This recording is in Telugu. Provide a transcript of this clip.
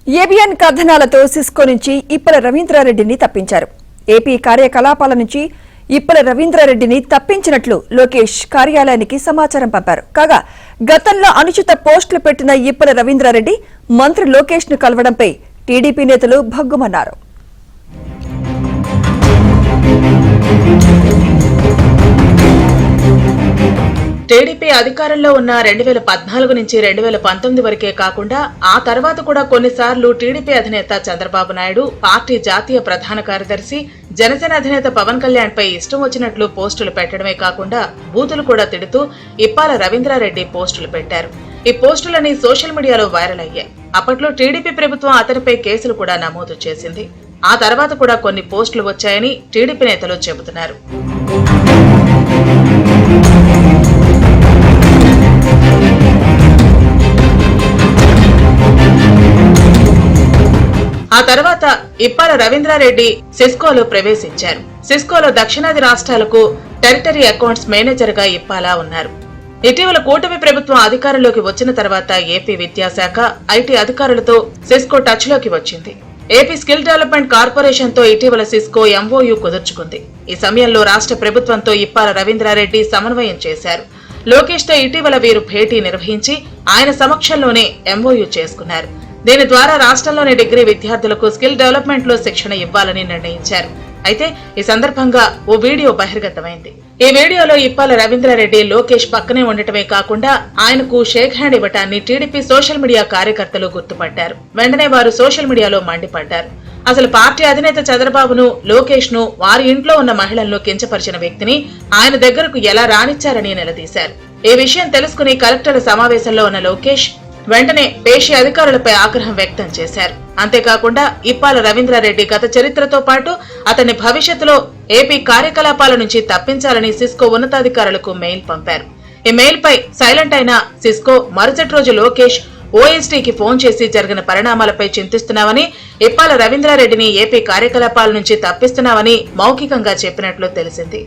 ఏబిఎన్ కథనాలతో సిస్కో నుంచి ఇప్పల రవీంద్రారెడ్డిని తప్పించారు. ఏపీ కార్యకలాపాల నుంచి ఇప్పల రవీంద్రారెడ్డిని తప్పించినట్లు లోకేష్ కార్యాలయానికి సమాచారం పంపారు. కాగా గతంలో అనుచిత పోస్టులు పెట్టిన ఇప్పల రవీంద్రారెడ్డి మంత్రి లోకేష్ ను కలవడంపై టీడీపీ నేతలు భగ్గుమన్నారు. టీడీపీ అధికారంలో ఉన్న 2014 నుంచి 2019 వరకే కాకుండా ఆ తర్వాత కూడా కొన్నిసార్లు టీడీపీ అధినేత చంద్రబాబు నాయుడు, పార్టీ జాతీయ ప్రధాన కార్యదర్శి, జనసేన అధినేత పవన్ కళ్యాణ్ పై ఇష్టం వచ్చినట్లు పోస్టులు పెట్టడమే కాకుండా బూతులు కూడా తిడుతూ ఇప్పాల రవీంద్రారెడ్డి పోస్టులు పెట్టారు. ఈ పోస్టులని సోషల్ మీడియాలో వైరల్ అయ్యాయి. అప్పట్లో టీడీపీ ప్రభుత్వం అతనిపై కేసులు కూడా నమోదు చేసింది. ఆ తర్వాత కూడా కొన్ని పోస్టులు వచ్చాయని టీడీపీ నేతలు చెబుతున్నారు. ఆ తర్వాత ఇప్పాల రవీంద్రారెడ్డి సిస్కోలో ప్రవేశించారు. సిస్కోలో దక్షిణాది రాష్ట్రాలకు టెరిటరీ అకౌంట్స్ మేనేజర్ గా ఇప్పాల ఉన్నారు. ఇటీవల కూటమి ప్రభుత్వం అధికారంలోకి వచ్చిన తర్వాత ఏపీ విద్యాశాఖ, ఐటీ అధికారులతో సిస్కో టచ్ లోకి వచ్చింది. ఏపీ స్కిల్ డెవలప్మెంట్ కార్పొరేషన్ తో ఇటీవల సిస్కో ఎంఓయూ కుదుర్చుకుంది. ఈ సమయంలో రాష్ట్ర ప్రభుత్వంతో ఇప్పాల రవీంద్రారెడ్డి సమన్వయం చేశారు. లోకేష్ తో ఇటీవల వీరు భేటీ నిర్వహించి ఆయన సమక్షంలోనే ఎంఓయూ చేసుకున్నారు. దీని ద్వారా రాష్ట్రంలోని డిగ్రీ విద్యార్థులకు స్కిల్ డెవలప్మెంట్ లో శిక్షణ ఇవ్వాలని నిర్ణయించారు. అయితే ఈ సందర్భంగా ఓ వీడియో బహిర్గతమైంది. ఈ వీడియోలో ఇప్పాల రవీంద్రారెడ్డి లోకేష్ పక్కనే ఉండటమే కాకుండా ఆయనకు షేక్ హ్యాండ్ ఇవ్వటాన్ని టీడీపీ సోషల్ మీడియా కార్యకర్తలు గుర్తుపట్టారు. వెంటనే వారు సోషల్ మీడియాలో మండిపడ్డారు. అసలు పార్టీ అధినేత చంద్రబాబును, లోకేష్ ను, వారి ఇంట్లో ఉన్న మహిళలను కించపరిచిన వ్యక్తిని ఆయన దగ్గరకు ఎలా రానిచ్చారని నిలదీశారు. ఈ విషయం తెలుసుకుని కలెక్టర్ల సమావేశంలో ఉన్న లోకేష్ వెంటనే పేషి అధికారులపై ఆగ్రహం వ్యక్తం చేశారు. అంతేకాకుండా ఇప్పాల రవీంద్రారెడ్డి గత చరిత్రతో పాటు అతని భవిష్యత్తులో ఏపీ కార్యకలాపాల నుంచి తప్పించాలని సిస్కో ఉన్నతాధికారులకు మెయిల్ పంపారు. ఈ మెయిల్ పై సైలెంట్ అయిన సిస్కో మరుసటి రోజు లోకేష్ ఓఎస్టీకి ఫోన్ చేసి జరిగిన పరిణామాలపై చింతిస్తున్నామని, ఇప్పాల రవీంద్రారెడ్డిని ఏపీ కార్యకలాపాల నుంచి తప్పిస్తున్నామని మౌఖికంగా చెప్పినట్లు తెలిసింది.